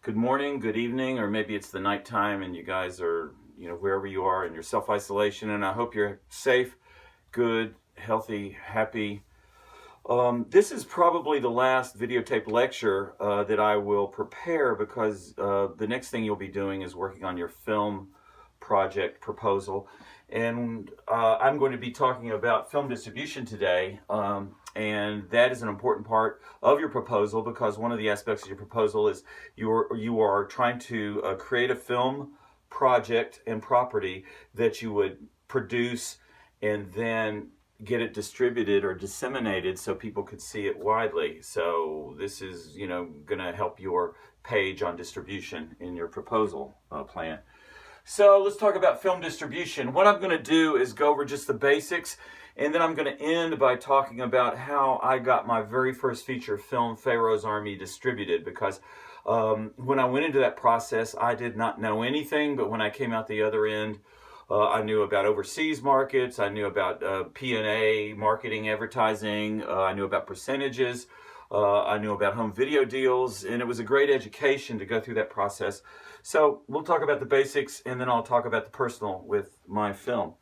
good morning, good evening, or maybe it's the nighttime and you guys are, wherever you are in your self-isolation. And I hope you're safe, good, healthy, happy. This is probably the last videotape lecture that I will prepare because the next thing you'll be doing is working on your film project proposal. And I'm going to be talking about film distribution today. And that is an important part of your proposal because one of the aspects of your proposal is you are trying to create a film project and property that you would produce and then get it distributed or disseminated so people could see it widely. So this is, going to help your page on distribution in your proposal plan. So let's talk about film distribution. What I'm going to do is go over just the basics, and then I'm going to end by talking about how I got my very first feature film, Pharaohs Army, distributed, because when I went into that process, I did not know anything, but when I came out the other end, I knew about overseas markets, I knew about P&A, marketing, advertising, I knew about percentages, I knew about home video deals, and it was a great education to go through that process. So we'll talk about the basics, and then I'll talk about the personal with my film.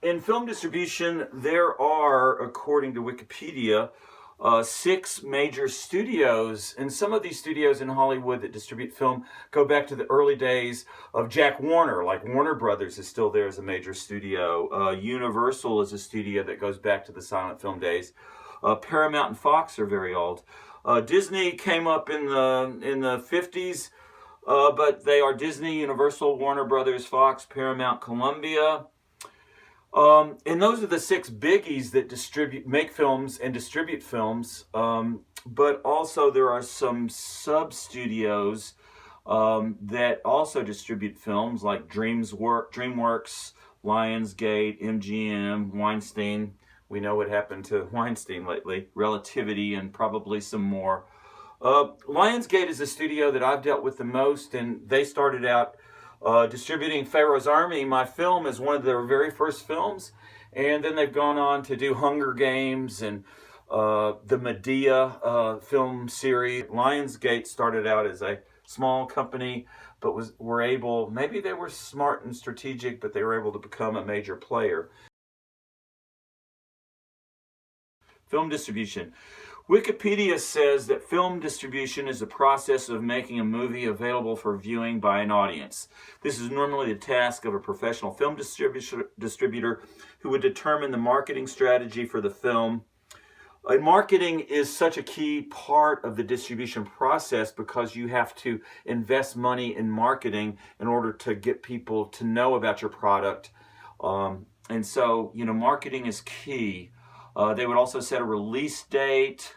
In film distribution, there are, according to Wikipedia, 6 major studios, and some of these studios in Hollywood that distribute film go back to the early days of Jack Warner, like Warner Brothers is still there as a major studio. Universal is a studio that goes back to the silent film days. Paramount and Fox are very old. Disney came up in the 50s, but they are Disney, Universal, Warner Brothers, Fox, Paramount, Columbia. And those are the 6 biggies that make films and distribute films. But also there are some sub-studios that also distribute films, like DreamWorks, Lionsgate, MGM, Weinstein. We know what happened to Weinstein lately, Relativity, and probably some more. Lionsgate is a studio that I've dealt with the most, and they started out distributing Pharaohs Army, my film, as one of their very first films. And then they've gone on to do Hunger Games and the Medea film series. Lionsgate started out as a small company, but were able, maybe they were smart and strategic, but they were able to become a major player. Film distribution. Wikipedia says that film distribution is the process of making a movie available for viewing by an audience. This is normally the task of a professional film distributor who would determine the marketing strategy for the film. And marketing is such a key part of the distribution process because you have to invest money in marketing in order to get people to know about your product. And so, marketing is key. They would also set a release date,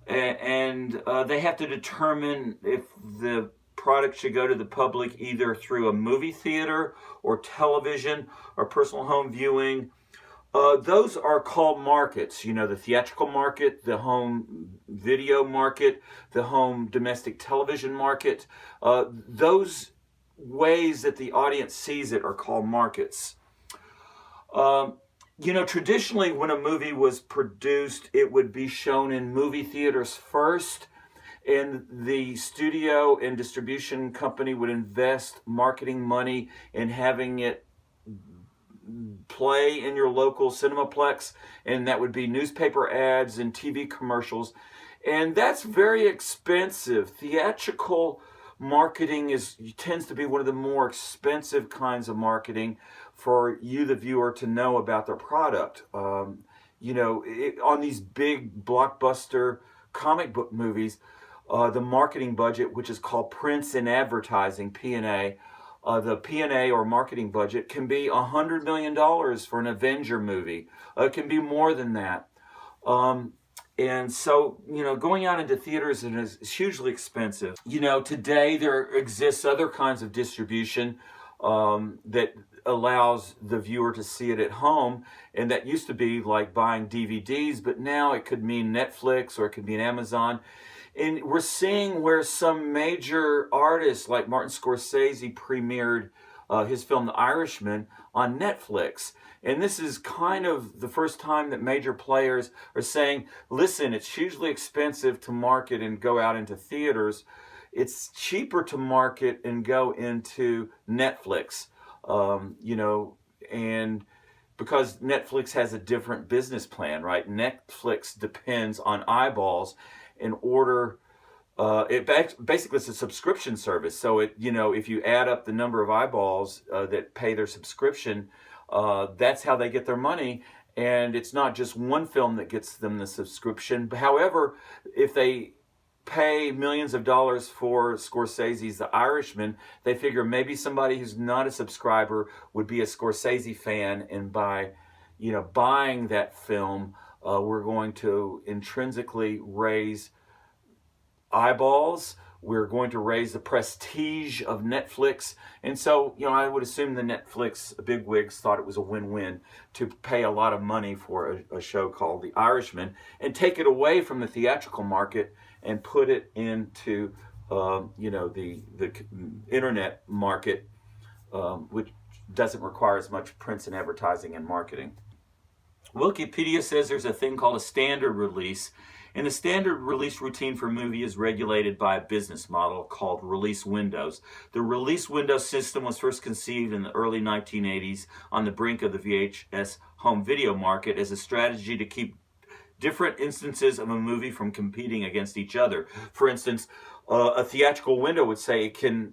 and they have to determine if the product should go to the public either through a movie theater or television or personal home viewing. Those are called markets, the theatrical market, the home video market, the home domestic television market. Those ways that the audience sees it are called markets. Traditionally when a movie was produced, it would be shown in movie theaters first, and the studio and distribution company would invest marketing money in having it play in your local cinemaplex, and that would be newspaper ads and TV commercials. And that's very expensive. Theatrical marketing tends to be one of the more expensive kinds of marketing for you, the viewer, to know about their product. On these big blockbuster comic book movies, the marketing budget, which is called prints and advertising, P&A, the P&A or marketing budget can be $100 million for an Avenger movie. It can be more than that. And so, going out into theaters is hugely expensive. Today there exists other kinds of distribution that allows the viewer to see it at home. And that used to be like buying DVDs, but now it could mean Netflix or it could mean Amazon. And we're seeing where some major artists like Martin Scorsese premiered his film The Irishman on Netflix. And this is kind of the first time that major players are saying, listen, it's hugely expensive to market and go out into theaters. It's cheaper to market and go into Netflix, and because Netflix has a different business plan, right? Netflix depends on eyeballs in order. Basically it's a subscription service. So if you add up the number of eyeballs that pay their subscription, that's how they get their money. And it's not just one film that gets them the subscription. However, if they pay millions of dollars for Scorsese's The Irishman, they figure maybe somebody who's not a subscriber would be a Scorsese fan, and by buying that film, we're going to intrinsically raise eyeballs. We're going to raise the prestige of Netflix. And so, I would assume the Netflix bigwigs thought it was a win-win to pay a lot of money for a show called The Irishman and take it away from the theatrical market and put it into, the internet market, which doesn't require as much print and advertising and marketing. Wikipedia says there's a thing called a standard release, and the standard release routine for a movie is regulated by a business model called release windows. The release window system was first conceived in the early 1980s on the brink of the VHS home video market as a strategy to keep different instances of a movie from competing against each other. For instance, a theatrical window would say it can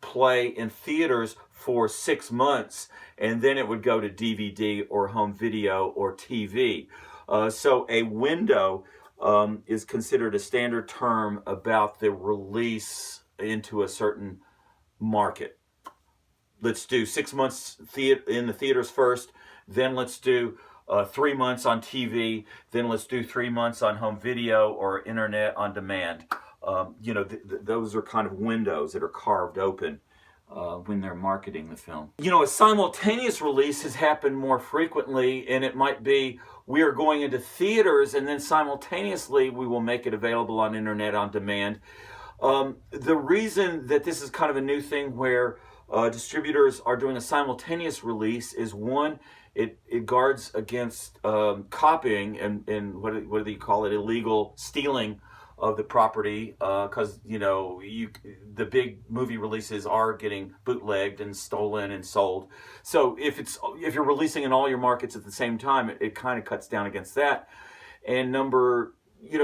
play in theaters for 6 months, and then it would go to DVD or home video or TV. So a window is considered a standard term about the release into a certain market. Let's do 6 months in the theaters first, then let's do 3 months on TV, then let's do 3 months on home video or internet on demand. Those are kind of windows that are carved open when they're marketing the film. A simultaneous release has happened more frequently, and it might be we are going into theaters and then simultaneously we will make it available on internet on demand. The reason that this is kind of a new thing where distributors are doing a simultaneous release is, one, it guards against copying and what do you call it, illegal stealing of the property, because the big movie releases are getting bootlegged and stolen and sold. So if you're releasing in all your markets at the same time, it kind of cuts down against that. And number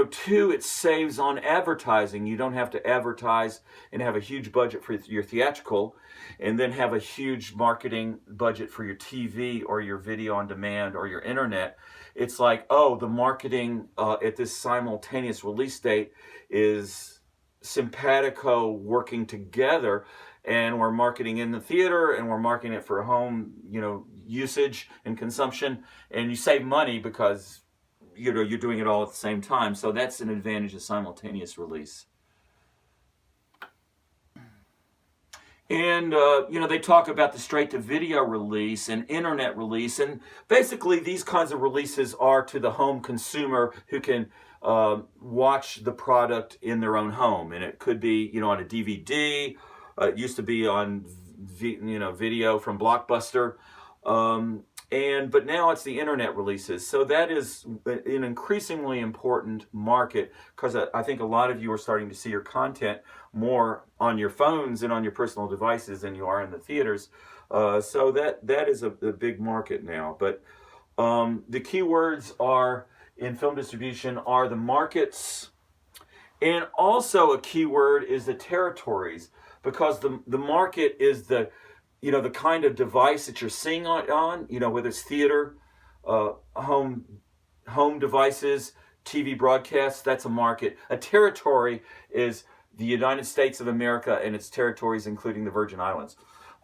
two, it saves on advertising. You don't have to advertise and have a huge budget for your theatrical and then have a huge marketing budget for your TV or your video on demand or your internet. It's like, the marketing at this simultaneous release date is simpatico working together, and we're marketing in the theater and we're marketing it for home, usage and consumption, and you save money because you're doing it all at the same time. So that's an advantage of simultaneous release. And, they talk about the straight-to-video release and internet release. And basically, these kinds of releases are to the home consumer who can watch the product in their own home. And it could be, on a DVD. It used to be on, video from Blockbuster. But now it's the internet releases. So that is an increasingly important market, because I think a lot of you are starting to see your content more on your phones and on your personal devices than you are in the theaters. So that is a big market now. But the key words are in film distribution are the markets, and also a key word is the territories, because the market is the kind of device that you're seeing on, whether it's theater, home devices, TV broadcasts, that's a market. A territory is the United States of America and its territories, including the Virgin Islands.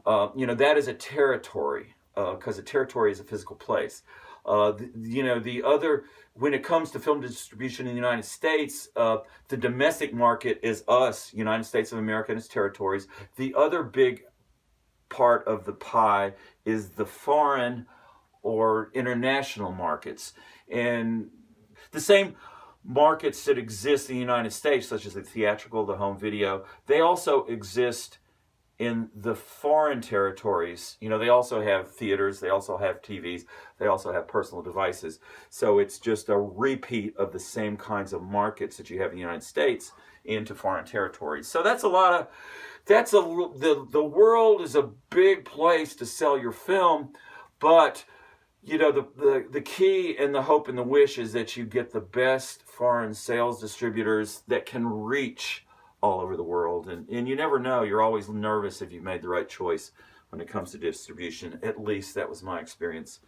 That is a territory, because a territory is a physical place. When it comes to film distribution in the United States, the domestic market is us, United States of America and its territories. The other big part of the pie is the foreign or international markets. And the same markets that exist in the United States, such as the theatrical, the home video, they also exist in the foreign territories, they also have theaters, they also have TVs, they also have personal devices. So it's just a repeat of the same kinds of markets that you have in the United States into foreign territories. So that's a lot of, the world is a big place to sell your film, but the key and the hope and the wish is that you get the best foreign sales distributors that can reach all over the world. And you never know. You're always nervous if you've made the right choice when it comes to distribution. At least that was my experience.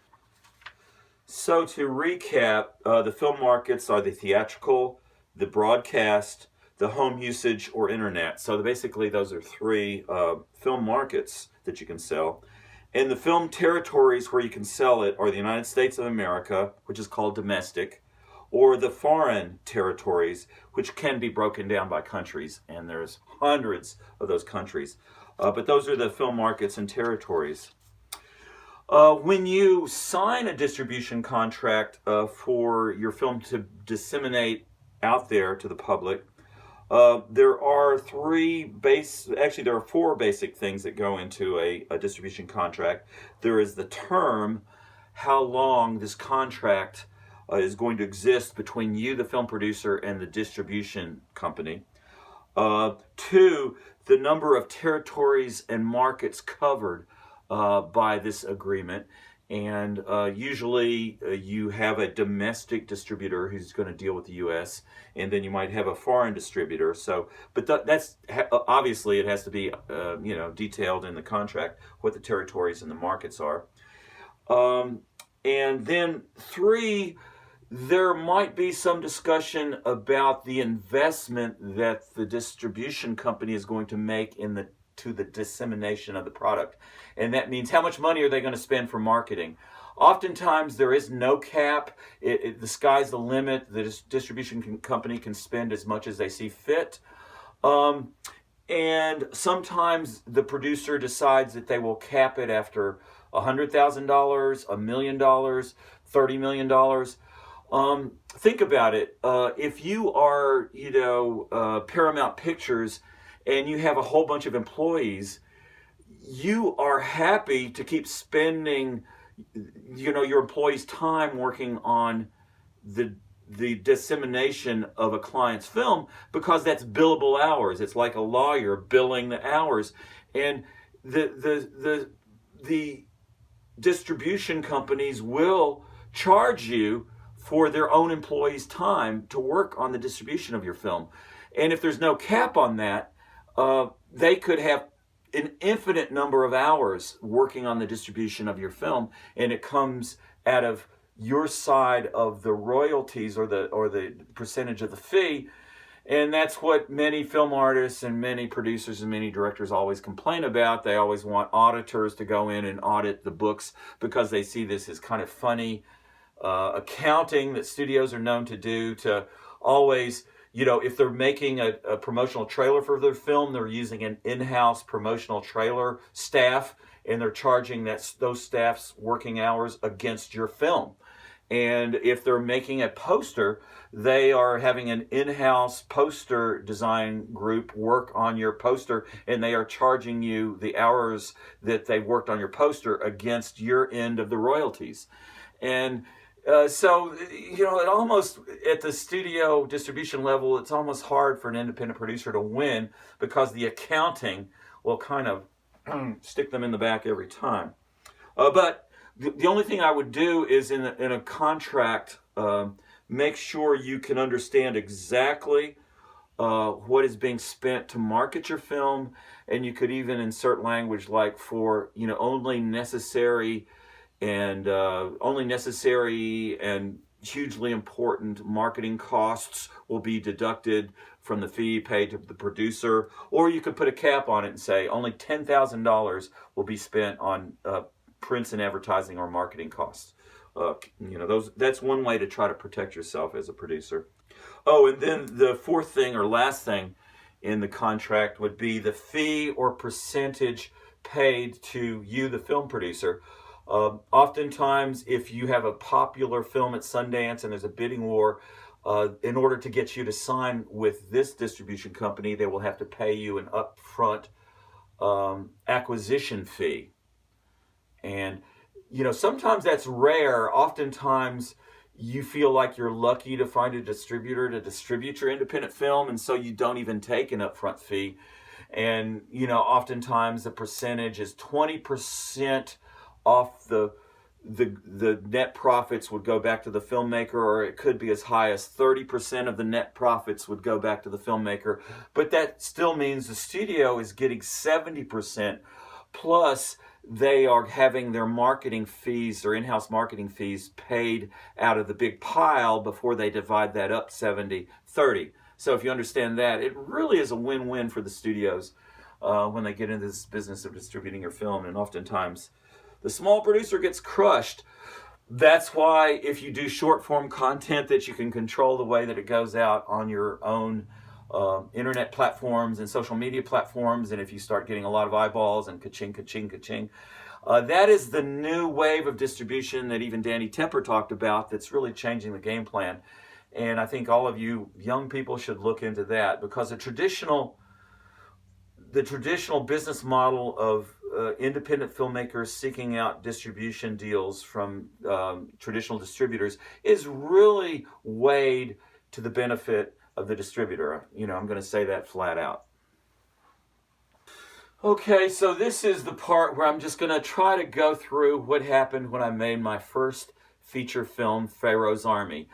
So to recap, the film markets are the theatrical, the broadcast, the home usage, or internet. So basically those are three film markets that you can sell. And the film territories where you can sell it are the United States of America, which is called domestic, or the foreign territories, which can be broken down by countries. And there's hundreds of those countries. But those are the film markets and territories. When you sign a distribution contract for your film to disseminate out there to the public, there are four basic things that go into a distribution contract. There is the term, how long this contract is going to exist between you, the film producer, and the distribution company. Two, the number of territories and markets covered by this agreement. And usually you have a domestic distributor who's going to deal with the U.S., and then you might have a foreign distributor. So, but that's obviously it has to be detailed in the contract what the territories and the markets are. And then three, there might be some discussion about the investment that the distribution company is going to make to the dissemination of the product. And that means how much money are they going to spend for marketing? Oftentimes there is no cap. The sky's the limit. The distribution company can spend as much as they see fit. And sometimes the producer decides that they will cap it after $100,000, $1 million, $30 million. Think about it. If you are, Paramount Pictures, and you have a whole bunch of employees, you are happy to keep spending, your employees' time working on the dissemination of a client's film because that's billable hours. It's like a lawyer billing the hours, and the distribution companies will charge you for their own employees' time to work on the distribution of your film. And if there's no cap on that, they could have an infinite number of hours working on the distribution of your film, and it comes out of your side of the royalties or the percentage of the fee. And that's what many film artists and many producers and many directors always complain about. They always want auditors to go in and audit the books because they see this as kind of funny accounting that studios are known to do, to always, if they're making a promotional trailer for their film, they're using an in-house promotional trailer staff, and they're charging those staff's working hours against your film. And if they're making a poster, they are having an in-house poster design group work on your poster, and they are charging you the hours that they've worked on your poster against your end of the royalties. And so, it almost, at the studio distribution level, it's almost hard for an independent producer to win because the accounting will kind of stick them in the back every time. But the only thing I would do is in a contract, make sure you can understand exactly what is being spent to market your film, and you could even insert language like for only necessary and hugely important marketing costs will be deducted from the fee paid to the producer. Or you could put a cap on it and say only $10,000 will be spent on prints and advertising or marketing costs. That's one way to try to protect yourself as a producer. Oh, and then the fourth thing or last thing in the contract would be the fee or percentage paid to you, the film producer. Oftentimes, if you have a popular film at Sundance and there's a bidding war, in order to get you to sign with this distribution company, they will have to pay you an upfront acquisition fee. And, sometimes that's rare. Oftentimes you feel like you're lucky to find a distributor to distribute your independent film, and so you don't even take an upfront fee. And, oftentimes the percentage is 20% off the net profits would go back to the filmmaker, or it could be as high as 30% of the net profits would go back to the filmmaker. But that still means the studio is getting 70%, plus they are having their marketing fees, their in-house marketing fees, paid out of the big pile before they divide that up 70-30. So if you understand that, it really is a win-win for the studios when they get into this business of distributing your film. And oftentimes the small producer gets crushed. That's why if you do short form content, that you can control the way that it goes out on your own internet platforms and social media platforms, and if you start getting a lot of eyeballs and ka-ching, ka-ching, ka-ching, that is the new wave of distribution that even Danny Temper talked about, that's really changing the game plan. And I think all of you young people should look into that, because the traditional business model of independent filmmakers seeking out distribution deals from traditional distributors is really weighed to the benefit of the distributor. I'm going to say that flat out. Okay, so this is the part where I'm just going to try to go through what happened when I made my first feature film, Pharaohs Army.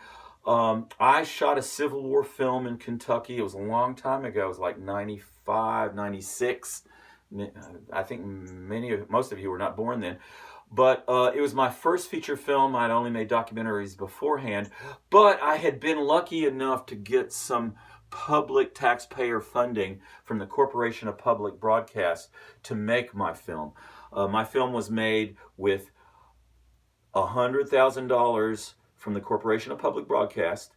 I shot a Civil War film in Kentucky. It was a long time ago. It was like 95, 96. I think most of you were not born then. But it was my first feature film. I'd only made documentaries beforehand. But I had been lucky enough to get some public taxpayer funding from the Corporation of Public Broadcast to make my film. My film was made with $100,000 from the Corporation of Public Broadcast.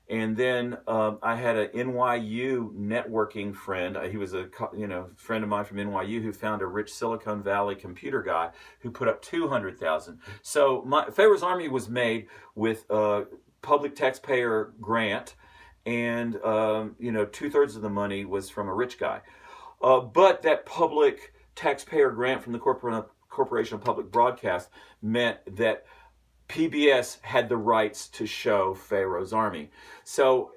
And then I had an NYU networking friend. He was a friend of mine from NYU who found a rich Silicon Valley computer guy who put up $200,000. So Pharaohs Army was made with a public taxpayer grant, and 2/3 of the money was from a rich guy. But that public taxpayer grant from the Corporation of Public Broadcast meant that PBS had the rights to show Pharaohs Army. So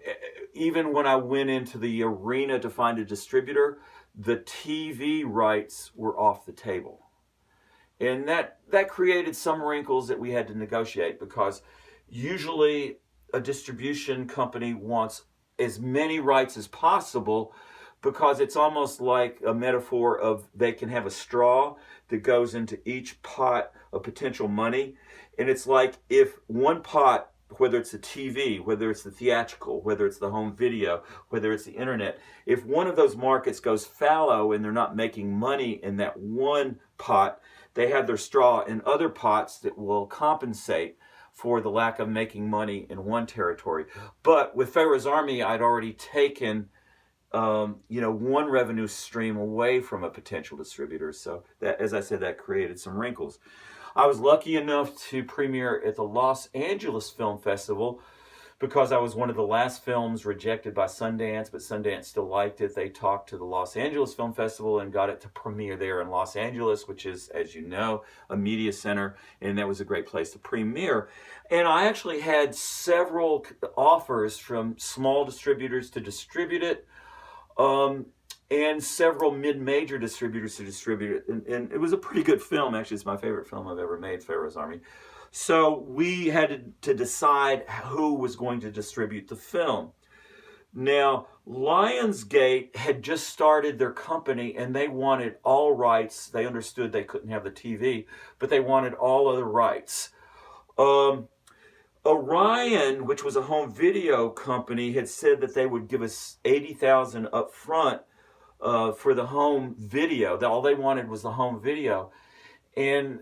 even when I went into the arena to find a distributor, the TV rights were off the table. And that created some wrinkles that we had to negotiate, because usually a distribution company wants as many rights as possible, because it's almost like a metaphor of they can have a straw that goes into each pot of potential money. And it's like if one pot, whether it's the TV, whether it's the theatrical, whether it's the home video, whether it's the internet, if one of those markets goes fallow and they're not making money in that one pot, they have their straw in other pots that will compensate for the lack of making money in one territory. But with Pharaohs Army, I'd already taken one revenue stream away from a potential distributor. So that, as I said, that created some wrinkles. I was lucky enough to premiere at the Los Angeles Film Festival, because I was one of the last films rejected by Sundance, but Sundance still liked it. They talked to the Los Angeles Film Festival and got it to premiere there in Los Angeles, which is, as you know, a media center, and that was a great place to premiere. And I actually had several offers from small distributors to distribute it, and several mid-major distributors to distribute it. And it was a pretty good film. Actually, it's my favorite film I've ever made, Pharaohs Army. So we had to decide who was going to distribute the film. Now, Lionsgate had just started their company, and they wanted all rights. They understood they couldn't have the TV, but they wanted all other rights. Orion, which was a home video company, had said that they would give us $80,000 up front for the home video. All they wanted was the home video. And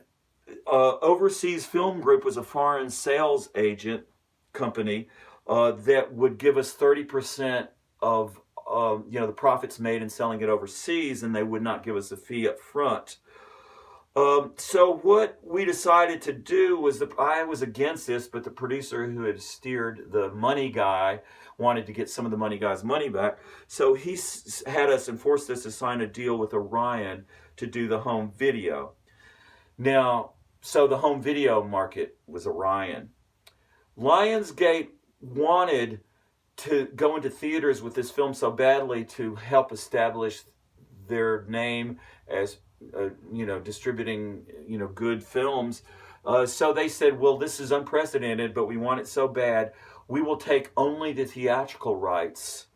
Overseas Film Group was a foreign sales agent company that would give us 30% of the profits made in selling it overseas, and they would not give us a fee up front. So what we decided to do was that I was against this, but the producer who had steered the money guy wanted to get some of the money guy's money back. So he had us and forced us to sign a deal with Orion to do the home video. Now, so the home video market was Orion. Lionsgate wanted to go into theaters with this film so badly to help establish their name as distributing good films. So they said, well, this is unprecedented, but we want it so bad, we will take only the theatrical rights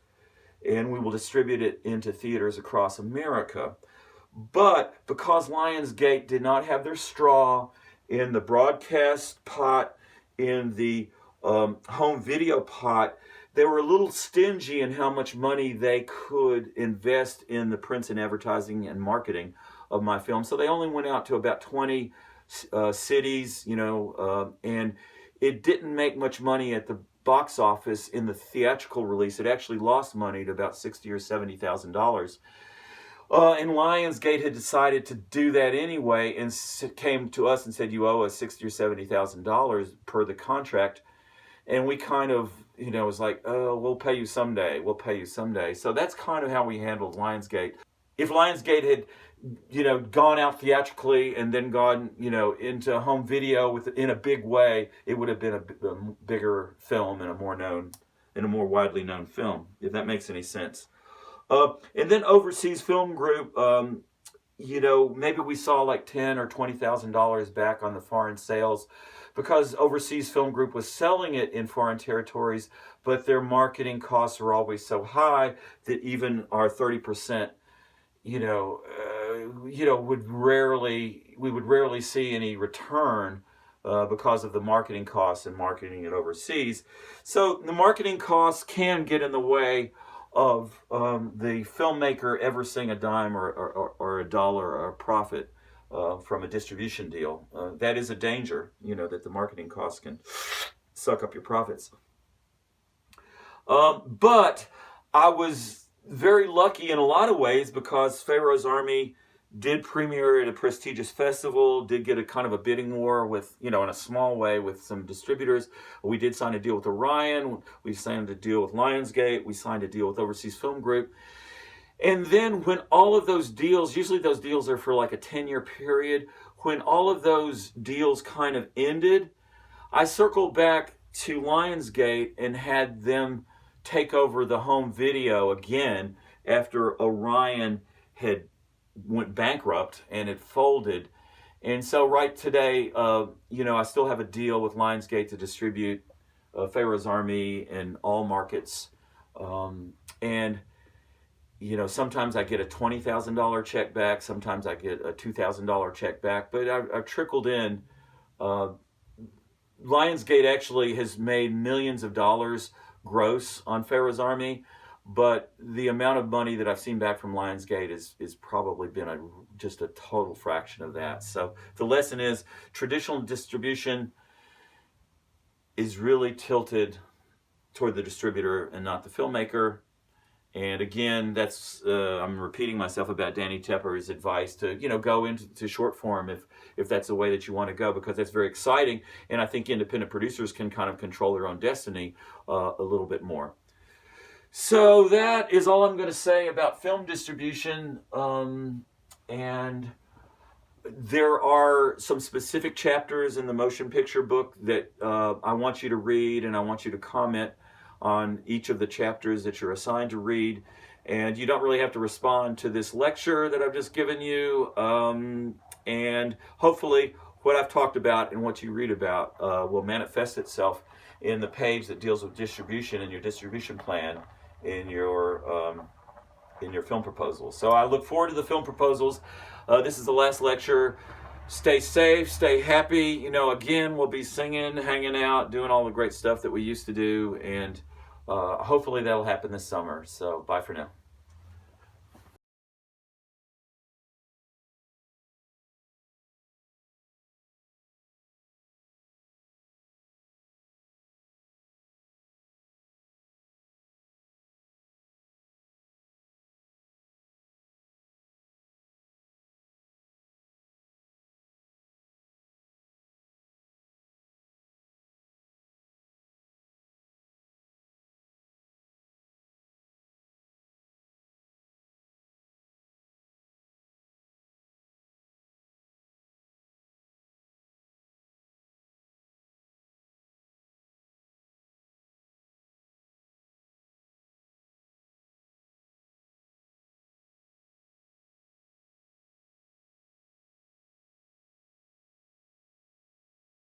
and we will distribute it into theaters across America. But because Lionsgate did not have their straw in the broadcast pot, in the home video pot, they were a little stingy in how much money they could invest in the prints and advertising and marketing of my film. So they only went out to about 20 cities, and it didn't make much money at the box office in the theatrical release. It actually lost money to about $60,000 or $70,000. And Lionsgate had decided to do that anyway, and came to us and said, "You owe us $60,000 or $70,000 per the contract." And we kind of, was like, "Oh, we'll pay you someday. We'll pay you someday." So that's kind of how we handled Lionsgate. If Lionsgate had, gone out theatrically and then gone, into home video in a big way, it would have been a bigger film and a more widely known film, if that makes any sense. And then Overseas Film Group, maybe we saw like $10,000 or $20,000 back on the foreign sales, because Overseas Film Group was selling it in foreign territories, but their marketing costs are always so high that even our 30%, we would rarely see any return because of the marketing costs and marketing it overseas. So the marketing costs can get in the way of the filmmaker ever seeing a dime or a dollar or a profit from a distribution deal. That is a danger, that the marketing costs can suck up your profits. But I was very lucky in a lot of ways, because Pharaohs Army did premiere at a prestigious festival, did get a kind of a bidding war with, in a small way with some distributors. We did sign a deal with Orion. We signed a deal with Lionsgate. We signed a deal with Overseas Film Group. And then when all of those deals, usually those deals are for like a 10-year period, when all of those deals kind of ended, I circled back to Lionsgate and had them take over the home video again after Orion had went bankrupt and it folded. And so right today, I still have a deal with Lionsgate to distribute Pharaohs Army in all markets. And sometimes I get a $20,000 check back, sometimes I get a $2,000 check back, but I've trickled in. Lionsgate actually has made millions of dollars gross on Pharaohs Army, but the amount of money that I've seen back from Lionsgate is probably been just a total fraction of that. So the lesson is, traditional distribution is really tilted toward the distributor and not the filmmaker. And again, that's I'm repeating myself about Danny Tepper's advice to go into short form if that's the way that you want to go, because that's very exciting, and I think independent producers can kind of control their own destiny a little bit more. So that is all I'm going to say about film distribution, and there are some specific chapters in the motion picture book that I want you to read, and I want you to comment on each of the chapters that you're assigned to read. And you don't really have to respond to this lecture that I've just given you. And hopefully what I've talked about and what you read about will manifest itself in the page that deals with distribution and your distribution plan in your film proposals. So I look forward to the film proposals. This is the last lecture. Stay safe, stay happy. Again, we'll be singing, hanging out, doing all the great stuff that we used to do, and hopefully that'll happen this summer. So bye for now.